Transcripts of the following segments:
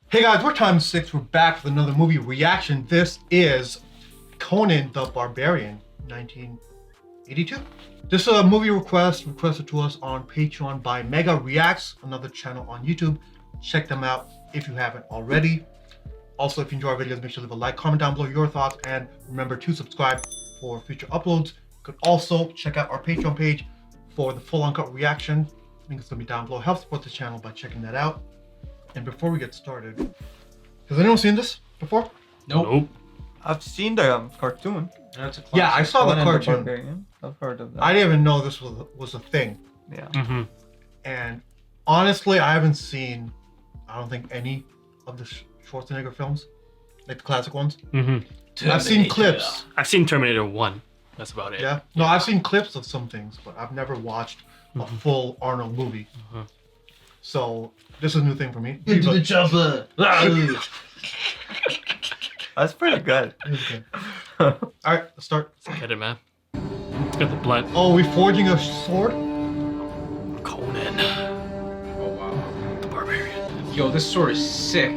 Hey guys, we're Time 6. We're back with another movie reaction. This is Conan the Barbarian, 1982. This is a movie requested to us on Patreon by Mega Reacts, another channel on YouTube. Check them out if you haven't already. Also, if you enjoy our videos, make sure to leave a like, comment down below your thoughts, and remember to subscribe for future uploads. You could also check out our Patreon page for the full uncut reaction. Link is going to be down below. Help support the channel by checking that out. And before we get started, has anyone seen this before? Nope. I've seen the cartoon. That's a classic. Yeah, I saw the Conan cartoon. Barbarian. I've heard of that. I didn't even know this was a thing. Yeah. Mm-hmm. And honestly, I haven't seen, I don't think, any of the Schwarzenegger films, like the classic ones. Mm-hmm. I've seen clips. I've seen Terminator 1. That's about it. Yeah. No, I've seen clips of some things, but I've never watched a full Arnold movie. So this is a new thing for me. Into the chopper. That's pretty good. It was good. All right, let's start. Let's get it, man. Let's get the blood. Oh, we forging a sword? Conan. Oh wow. The Barbarian. Yo, this sword is sick.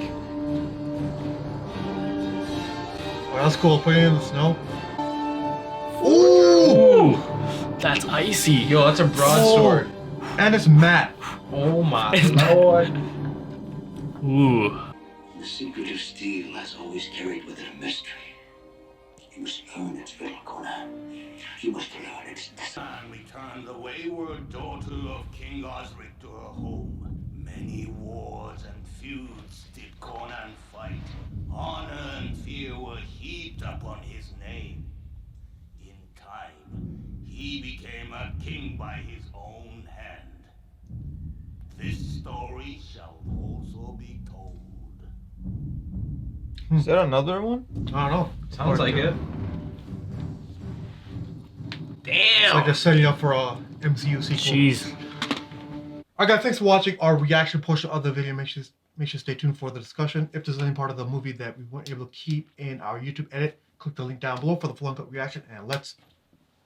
Oh, that's cool. Putting it in the snow. Ooh! Ooh! That's icy. Yo, that's a broadsword. And it's matte. Oh my It's lord. Ooh. The secret of steel has always carried with it a mystery. You must learn its riddle, Conan. You must learn its And returned the wayward daughter of King Osric to her home. Many wars and feuds did Conan fight. Honor and fear were heaped upon his name. In time, he became a king by his own hand. This story shall also be told. Is there another one? I don't know. Sounds like it. It's like they're setting up for a MCU sequel. Jeez. Alright guys, thanks for watching our reaction portion of the video. Make sure to stay tuned for the discussion. If there's any part of the movie that we weren't able to keep in our YouTube edit, click the link down below for the full uncut reaction, and let's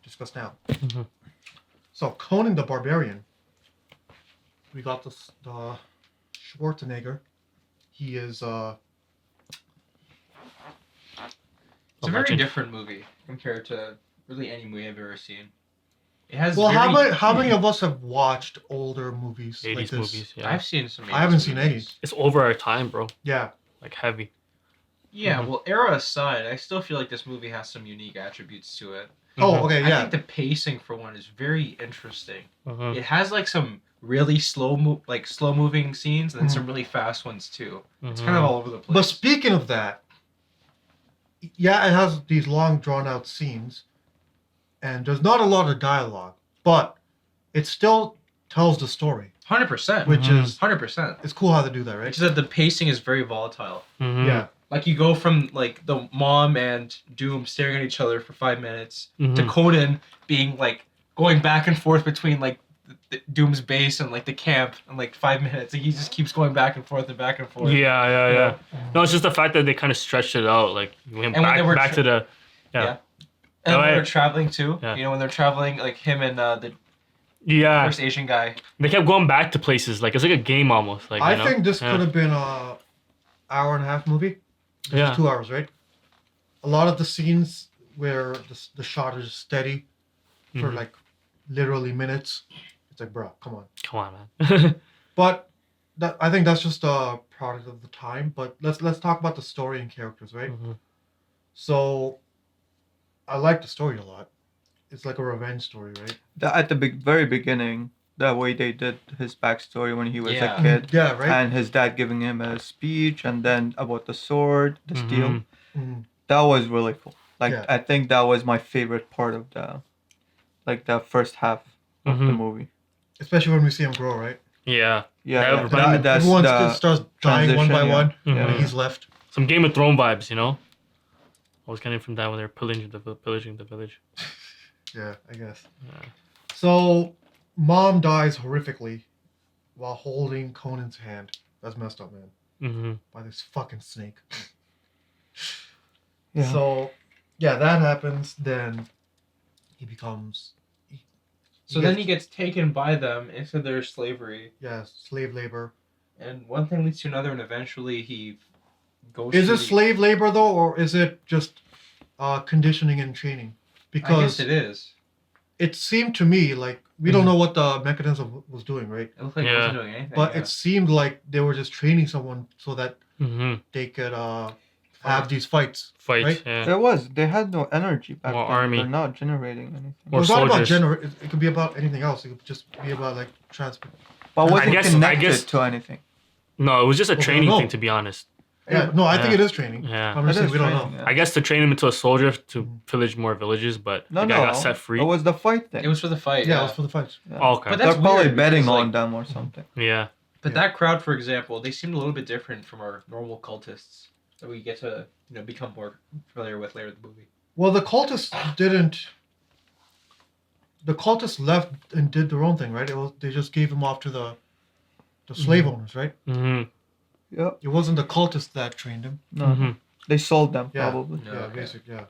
discuss now. So, Conan the Barbarian. We got the Schwarzenegger. He is It's a very Legend. different movie compared to really any movie I've ever seen. It has well. very... How many of us have watched older movies 80s like this? movies. Yeah. I've seen some. I haven't 80s seen movies. 80s. It's over our time, bro. Yeah. Like heavy. Yeah, well, era aside, I still feel like this movie has some unique attributes to it. Oh, okay, I yeah. think the pacing for one is very interesting. Mhm. It has like some really slow moving scenes and then some really fast ones too. It's kind of all over the place. But speaking of that, yeah, it has these long drawn out scenes, and there's not a lot of dialogue, but it still tells the story, 100%. which is 100%. it's cool how they do that, right? It's just that the pacing is very volatile. Mhm. Yeah. Like you go from like the mom and Doom staring at each other for 5 minutes to Mhm. Conan being like going back and forth between like the Doom's base and like the camp in like 5 minutes. Like he just keeps going back and forth and back and forth. Yeah. No, it's just the fact that they kind of stretched it out. Like we went And when they were back to the. Yeah. And Oh, when yeah. they're traveling too, Yeah. you know, when they're traveling, like him and the Yeah. first Asian guy. They kept going back to places. Like it's like a game almost. Like I you know? think this Yeah. could have been a hour and a half movie. This is Yeah. 2 hours, right? A lot of the scenes where the shot is steady for Mhm. like literally minutes. It's like, bro, come on. Come on, man. But I think that's just a product of the time. But let's talk about the story and characters, right? Mhm. So I like the story a lot. It's like a revenge story, right? At the very beginning, the way they did his backstory when he was Yeah. a kid, Yeah, right. and his dad giving him a speech, and then about the sword, the steel. Mhm. Mhm. That was really cool. Like Yeah. I think that was my favorite part of the first half of the Mhm. movie. Especially when we see him grow, right? Yeah. Yeah, That reminded- that's Everyone the starts dying one by transition, yeah. one, Mhm. and he's left. Some Game of Thrones vibes, you know. I was getting from that when they were pillaging the village. Yeah, I guess. Yeah. So, mom dies horrifically while holding Conan's hand. That's messed up, man. Mm-hmm. By this fucking snake. Yeah. So, yeah, that happens. Then he becomes. So then he gets taken by them into their slavery. Yeah, slave labor. And one thing leads to another, and eventually he goes. Is to it the- slave labor though, or is it just conditioning and training? I guess Because it is. it seemed to me like we don't know what the mechanism was doing, right? It looked like it Yeah. wasn't doing anything. But yeah. it seemed like they were just training someone so that Mm-hmm. they could have these fights. Fight. Right? Yeah. They had no energy back More then. army. They're not generating anything. More It's not about soldiers. it could be about anything else. It could just be about like transport. But was I it guess- connected to anything? No, it was just a Well, we training don't thing, know. to be honest. Yeah, no, I think Yeah. it is training. Yeah. I'm just It saying is we don't training, know. yeah. I guess to train him into a soldier to pillage more villages, but No, the guy got set free. It was the fight thing. It was for the fight. Yeah, it was for the fights. Oh, okay. But They're that's probably weird betting because, on like- them or something. Yeah. But Yeah. that crowd, for example, they seemed a little bit different from our normal cultists that we get to become more familiar with later in the movie. Well, the cultists didn't. The cultists left and did their own thing, right? They just gave him off to the slave owners, right? Mm-hmm. Yep. It wasn't the cultists that trained him. No, Mm-hmm. they sold them Yeah. probably. No, Yeah, okay. basically, yeah.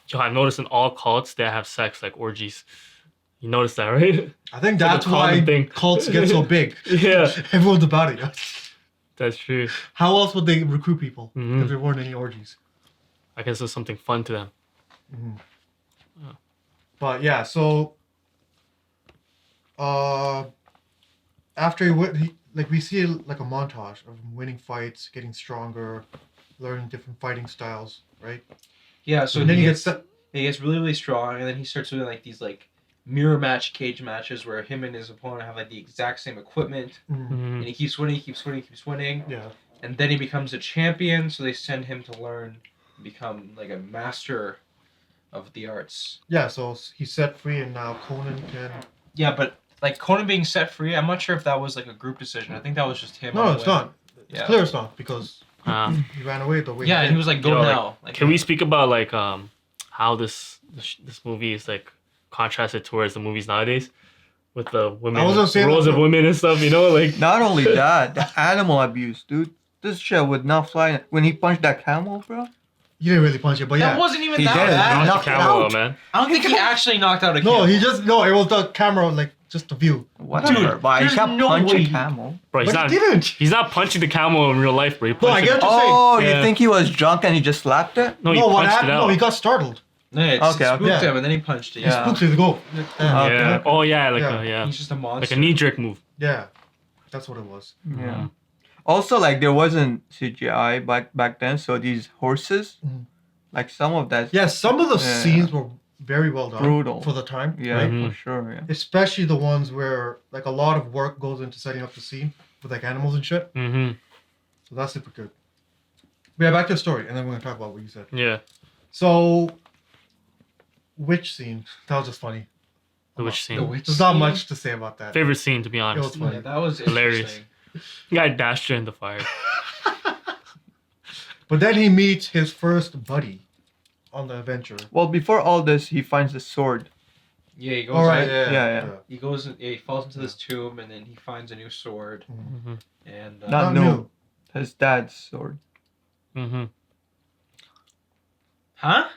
Yo, I noticed in all cults they have sex, like orgies. You noticed that, right? I think It's like a that's why common thing. cults get so big. Yeah. Everyone's about it. Yeah. That's true. How else would they recruit people Mhm. if there weren't any orgies? I guess it's something fun to them. But yeah, so after we see like a montage of him winning fights, getting stronger, learning different fighting styles, right? Yeah, so and then he he gets, gets he gets really, really strong, and then he starts doing like these like mirror match cage matches where him and his opponent have like the exact same equipment, Mm-hmm. and he keeps winning, keeps winning, yeah. and then he becomes a champion. So they send him to learn, become like a master of the arts. Yeah, so he's set free, and now Conan can. Yeah, but like Conan being set free, I'm not sure if that was like a group decision. I think that was just him. on No, the it's way. not. It's Yeah. clear it's not because Uh, he ran away the way. Yeah, and he did. was like, "Go Yo, like, now." Like, can we speak about like how this movie is like contrasted towards the movies nowadays with the women, I was gonna say roles that, of bro. women and stuff? You know, like Not only that, the animal abuse, dude. This shit would not fly. When he punched that camel, bro. He didn't really punch it, but That yeah. wasn't even He that did. bad. knocked the knocked it camel out. out, man. I don't think he actually knocked out a No, camel. he just no. It was the camera, like just the view. Whatever. Dude, But he there's can't no punch way a he- camel. Bro, he's But not. he didn't. He's not punching the camel in real life, bro. He No, I punched get it. what you're saying. Oh, Yeah. you think he was drunk and he just slapped it? No, he what punched it happened? out. No, he got startled. No, it Okay, spooked yeah. him, and then he punched it. He Yeah. spooked his go. Yeah. Yeah. Oh yeah, like Yeah. yeah, He's just a monster. like a knee jerk move. Yeah, that's what it was. Yeah. Also, like there wasn't CGI back then, so these horses, Mhm. like some of that. Yeah, some of the Yeah. scenes were very well done. Brutal. For the time. Yeah, Right? Mhm. for sure. Yeah. Especially the ones where like a lot of work goes into setting up the scene with like animals and shit. Mm-hmm. So that's super good. But yeah, back to the story, and then we're gonna talk about what you said. Yeah. So, witch scene. That was just funny. The witch The scene. witch There's not scene? much to say about that. Favorite scene, to be honest. was funny. Yeah, that was Hilarious. interesting. Guy dashed her in the fire. But then he meets his first buddy on the adventure. Well, before all this, he finds the sword. Yeah, he goes. All right. out- Yeah. He goes. He falls into this tomb, and then he finds a new sword. Mm-hmm. And Not Not new. new. His dad's sword. Mm-hmm. huh?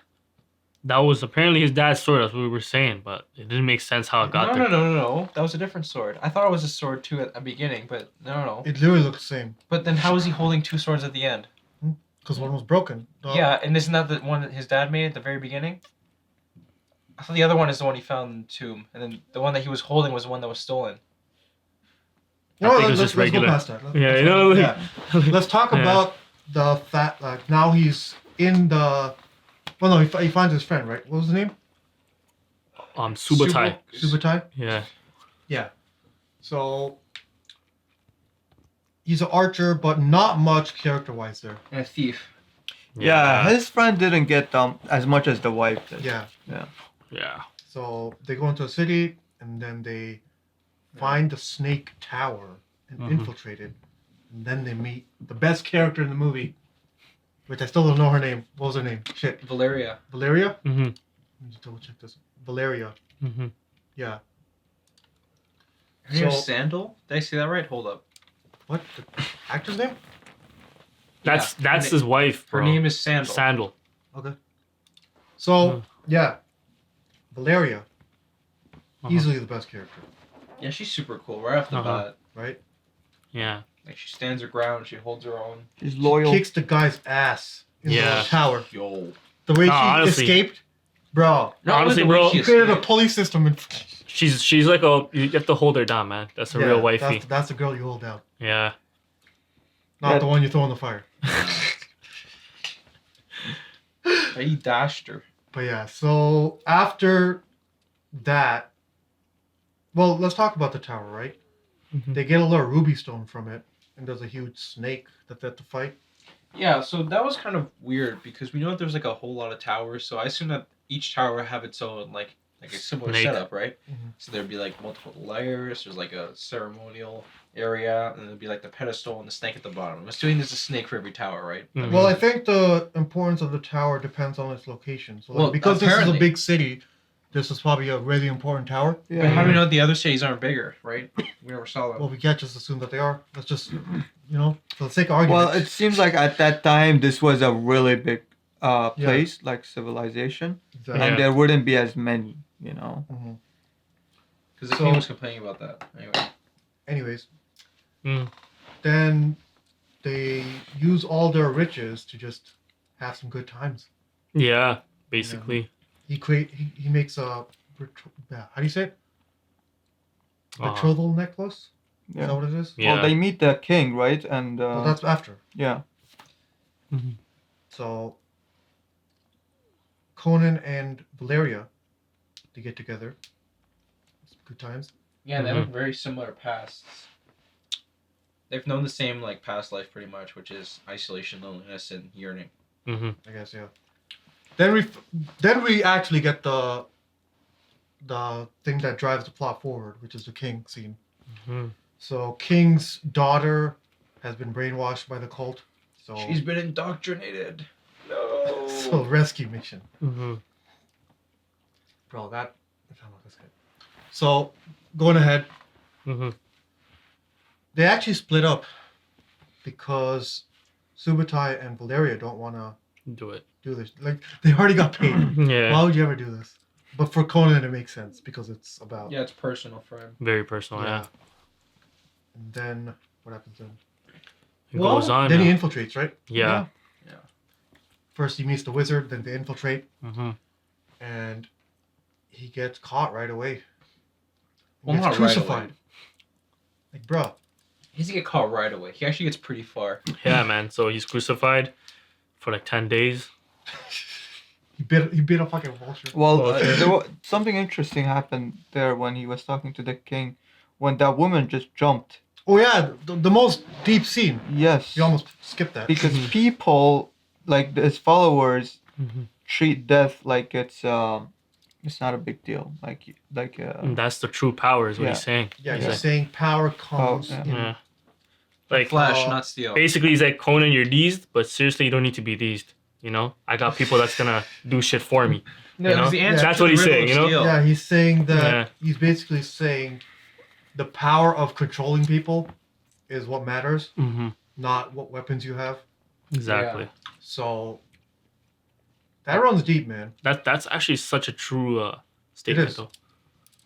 That was apparently his dad's sword. That's what we were saying, but it didn't make sense how it got No, there. no. That was a different sword. I thought it was a sword too at the beginning, but no. It literally looked the same But then how is he holding two swords at the end? because one was broken. Yeah, and isn't that the one that his dad made at the very beginning? I thought the other one is the one he found in the tomb, and then the one that he was holding was the one that was stolen. You I know think what, it was let's just go regular. past that. Yeah, you know, like, Yeah. Let's talk Yeah. about the fact, like, now he's in the. Well, no, he finds his friend, right? What was his name? Subutai. Subutai? Yeah. Yeah. So. He's an archer, but not much character wise there. And a thief. Yeah, his friend didn't get as much as the wife did. Yeah. Yeah. So they go into a city and then they find the snake tower and Mhm. infiltrate it. And then they meet the best character in the movie, which I still don't know her name. What was her name? Shit. Valeria. Valeria? Mm-hmm. Let me just double check this. Valeria. Mm-hmm. Yeah. Her name is So- Sandal? Did I say that right? Hold up. What? The actor's name? That's Yeah, that's her his wife. Her bro. name is Sandal. Sandal. Okay. So, yeah. Valeria. Uh-huh. Easily the best character, Yeah, she's super cool right off the Uh-huh. bat. right? Yeah. Like she stands her ground. She holds her own. She's She loyal. kicks the guy's ass in Yeah. the tower. Yo. The way No, she honestly. escaped, bro. Honestly, the way bro, She she created a escaped. pulley system. And She's like you have to hold her down, man. That's a real wifey. That's the girl you hold down, Yeah. not Yeah. the one you throw in the fire. He dashed her. But yeah, so after that, well, let's talk about the tower, right? Mhm. They get a little ruby stone from it, and there's a huge snake that they have to fight. Yeah, so that was kind of weird because we know that there's like a whole lot of towers, so I assume that each tower have its own like a similar Snake. setup, right? Mhm. So there'd be like multiple layers. There's like a ceremonial area, and there'd be like the pedestal and the snake at the bottom. I'm assuming there's a snake for every tower, right? Mhm. Well, I think the importance of the tower depends on its location. So, like, Well, because this is a apparently. big city, this is probably a really important tower. But how do we know that the other cities aren't bigger, right? We never saw them. Well, we can't just assume that they are. Let's just, for the sake of argument. Well, it seems like at that time this was a really big place, like civilization, Exactly. Yeah. and there wouldn't be as many, you know. Mhm. Because the So- king was complaining about that. Anyway. Anyways, Mm. then they use all their riches to just have some good times. Yeah. Basically. He makes a how do you say it? Uh, Betrothal necklace. Is Yeah. that what it is? Yeah. Well, they meet the king, right? And Well, that's after. yeah, So Conan and Valeria, they get together. Some good times. Yeah, they have very similar pasts. They've known the same like past life pretty much, which is isolation, loneliness, and yearning. Mm-hmm. I guess, yeah. Then we actually get the thing that drives the plot forward, which is the king scene. Mm-hmm. So King's daughter has been brainwashed by the cult. So She's been indoctrinated. No. so rescue mission. Mm-hmm. Bro, that's good. So going ahead, Mm-hmm. they actually split up because Subutai and Valeria don't want to Do it. do this. Like, they already got paid. Yeah. Why would you ever do this? But for Conan, it makes sense because it's about. Yeah, it's personal for him. Very personal. Yeah. And then what happens then? It goes on. Then he now. infiltrates, right? Yeah. First he meets the wizard, then they infiltrate, Mm-hmm. and he gets caught right away. He Well, gets not right crucified. away. Like, bro. He doesn't get caught right away. He actually gets pretty far. Yeah, man. So he's crucified for like 10 days. He bit a fucking vulture. well, Oh, okay. something interesting happened there when he was talking to the king, when that woman just jumped. Oh yeah, the most deep scene. Yes, You almost skipped that. because people like his followers Mm-hmm. treat death like it's not a big deal. Like And that's the true power, is what Yeah. he's saying. Yeah, He's he's like, saying power comes yeah. in. yeah. Like, Flash, Oh. not steel. basically, he's like, Conan, you're deezed, but seriously, you don't need to be deezed. You know, I got people that's gonna do shit for me. No, you know? it's the answer That's to what the he's riddle saying, of you know? steel. Yeah, he's saying that Yeah. he's basically saying the power of controlling people is what matters, Mm-hmm. not what weapons you have. Exactly. So that runs deep, man. That's actually such a true statement, is. though,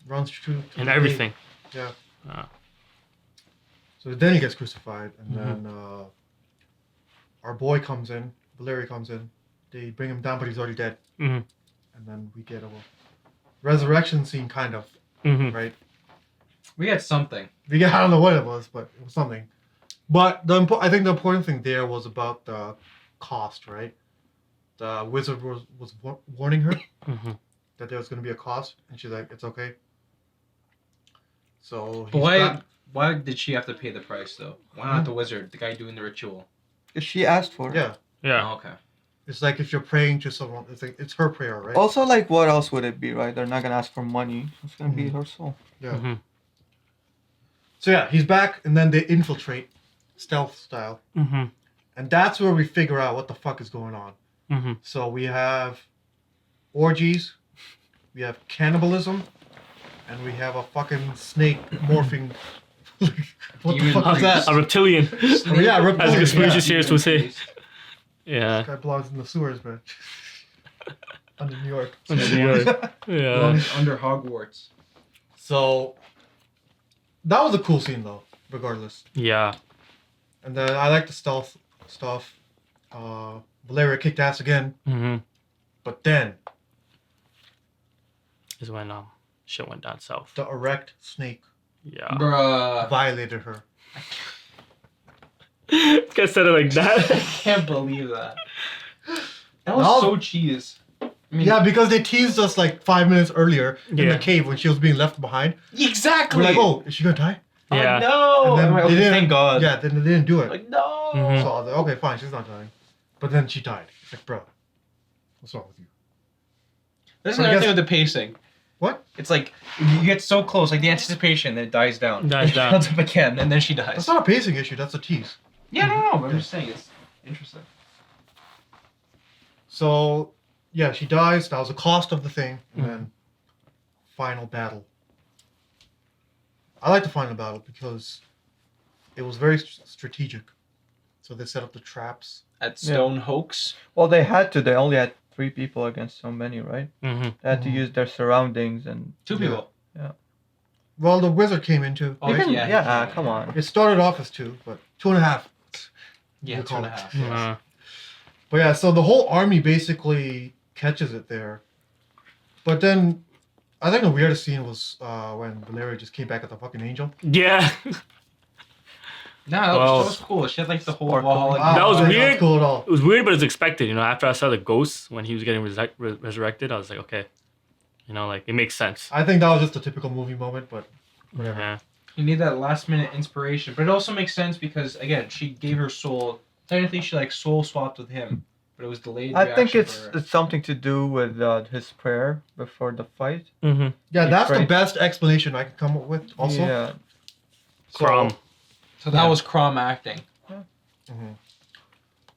Runs true to in the everything. day. Yeah. Uh, So then he gets crucified, and Mhm. then our boy comes in. Valeria comes in. They bring him down, but he's already dead. Mhm. And then we get a resurrection scene, kind of, mhm. right? We had something. I don't know what it was, but it was something. But I think the important thing there was about the cost, right? The wizard was warning her Mhm. that there was going to be a cost, and she's like, "It's okay." So But he's why? back. Why did she have to pay the price though? Why not the wizard, the guy doing the ritual? she asked for it. Yeah, Yeah. Oh, okay. it's like if you're praying to someone, it's her prayer, right? Also, like, what else would it be, right? They're not gonna ask for money. It's gonna be her soul. Yeah. Mhm. So yeah, he's back, and then they infiltrate, stealth style, Mhm. and that's where we figure out what the fuck is going on. Mhm. So we have orgies, we have cannibalism, and we have a fucking snake morphing. What the Demon fuck is that? priest. A reptilian. Oh, yeah, As reptilian. the conspiracy Yeah. theorists would say. Yeah. This guy belongs in the sewers, man. Under New York. Under New York. Yeah. Belongs under Hogwarts. So that was a cool scene, though. Regardless, Yeah. And then I like the stealth stuff. Valeria kicked ass again, Mm-hmm. but then Is when shit went down south. the erect snake Yeah. Bruh. violated her. This guy said it like I that. can't believe that. That was No. so cheese. I mean, Yeah, because they teased us like 5 minutes earlier in Yeah. the cave when she was being left behind. exactly. We're like, oh, is she gonna die? Yeah. No. And then I'm like, they okay, didn't- thank God. Yeah, then they didn't do it. Like no. Mhm. So I was like, okay, fine, she's not dying. But then she died. It's like, bro, what's wrong with you? There's I another guess- thing with the pacing. What? It's like you get so close, like the anticipation, then it dies down. Dies It down. builds up again, and then she That's dies. not a pacing issue. That's a tease. Yeah, no, but I'm just saying it's interesting. So, yeah, she dies. That was the cost of the thing. And then, final battle. I like the final battle because it was very strategic. So they set up the traps. At Stone Hoax. Well, they had to. They only had 3 people against so many, right? Mm-hmm. They had to Mhm. use their surroundings and. 2 Yeah. people. Well, the wizard came in too. Oh, right? yeah. Yeah, come on. It started off as 2, but 2.5. Yeah, You call 2.5. it. Yes. Uh, But yeah, so the whole army basically catches it there. But then, I think the weirdest scene was when Valeria just came back as a fucking angel. yeah. No, that Well- was cool. She had like the whole Sparkle. wall. Wow, That was I think weird. cool at all. It was weird, but it's expected. You know, after I saw the ghosts when he was getting resurrected, I was like, okay. You know, like, it makes sense. I think that was just a typical movie moment, but whatever. Yeah. You need that last minute inspiration, but it also makes sense because again, she gave her soul. Technically, she like soul swapped with him, but it was delayed. I think reaction it's for her. it's something to do with his prayer before the fight. Mm-hmm. Yeah, that's the Right. best explanation I could come up with. Also, Yeah. So- Crom. So that Yeah. was Crom acting. Mhm.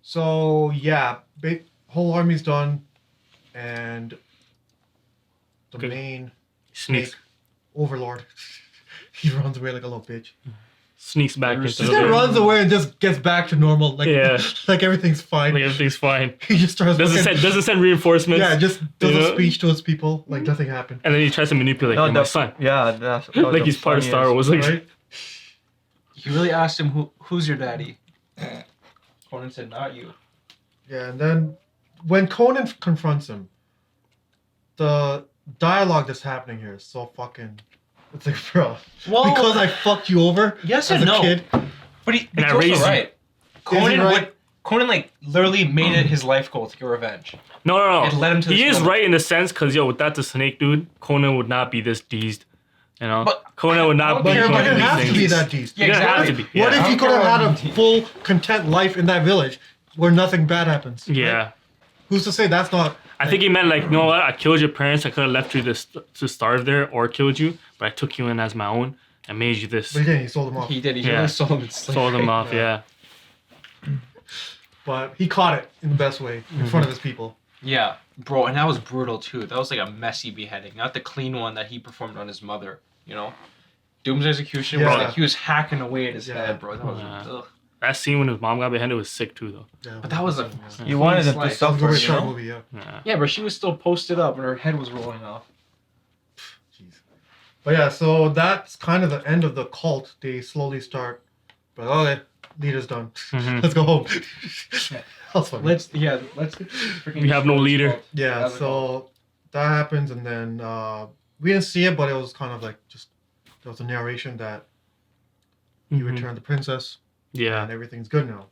So yeah, whole army's done, and the Okay. main Sneaks snake overlord, he runs away like a little bitch. sneaks back There's- into He the just runs away and just gets back to normal, like Yeah. like everything's fine. Like, everything's fine. He just starts looking- Doesn't send reinforcements. yeah, just does you a know? speech to his people like nothing happened. And then he tries to manipulate No, my son. Yeah, that's that was Like the he's part of Star funniest. Wars. Like, Right? He really asked him, "Who's your daddy?" Conan said, "Not you." Yeah, and then when Conan confronts him, the dialogue that's happening here is so fucking. It's like, bro, Well, because I fucked you over yes as and a no. kid. But he's And I also raised you. right. Conan right? would. Conan like literally made it his life goal to get revenge. no. It led him to He this is moment. right in the sense, because, yo, without the snake dude, Conan would not be this deezed. You know? But- Conan would I not don't be care But about it doing didn't have these to be things. that decent. Yeah, It didn't have exactly. to be. What Yeah. if he I could don't have had care a about full content life in that village where nothing bad happens? right? Yeah. Who's to say that's not? I think he meant, like, you know what? I killed your parents. I could have left you to starve there or killed you, but I took you in as my own and made you this. But he didn't. He sold them off. He did. He Yeah. really sold him in slavery. Sold them off, yeah. But he caught it in the best way in front of his people. Yeah, bro, and that was brutal too. That was like a messy beheading, not the clean one that he performed on his mother. You know, Doom's execution was Yeah. like he was hacking away at his Yeah. head, bro. That was. Yeah. Ugh. That scene when his mom got beheaded was sick, too, though. Yeah, But that was a. You wanted him to Slice. That was a suffer, very you short know? movie. Yeah. Yeah. Yeah, but she was still posted up and her head was rolling off. Jeez. But yeah, so that's kind of the end of the cult. They slowly start. But okay, leader's done. Mhm. Let's go home. That's funny. Let's freaking We have no leader. Yeah, How's it so that happens, and then we didn't see it, but it was kind of like just there was a narration that you Mhm. returned the princess, Yeah. and everything's good now,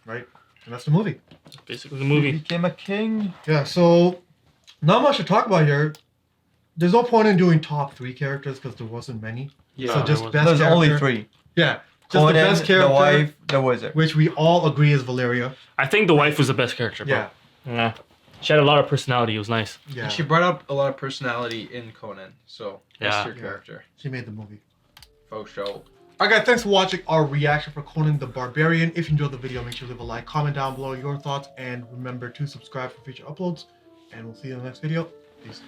right? And that's the movie. Basically, the He movie. became a king. Yeah, so not much to talk about here. There's no point in doing top 3 characters because there wasn't many. Yeah. so there just wasn't. best There's character. only 3. Yeah, just Conan, the best character, the wife, the wizard. which we all agree is Valeria. I think the wife was the best character, bro. Yeah, Yeah. She had a lot of personality. It was nice. yeah. And she brought up a lot of personality in Conan, so that's Yeah. her character. She made the movie. Faux show. Alright guys, thanks for watching our reaction for Conan the Barbarian. If you enjoyed the video, make sure to leave a like, comment down below your thoughts, and remember to subscribe for future uploads. And we'll see you in the next video. Peace.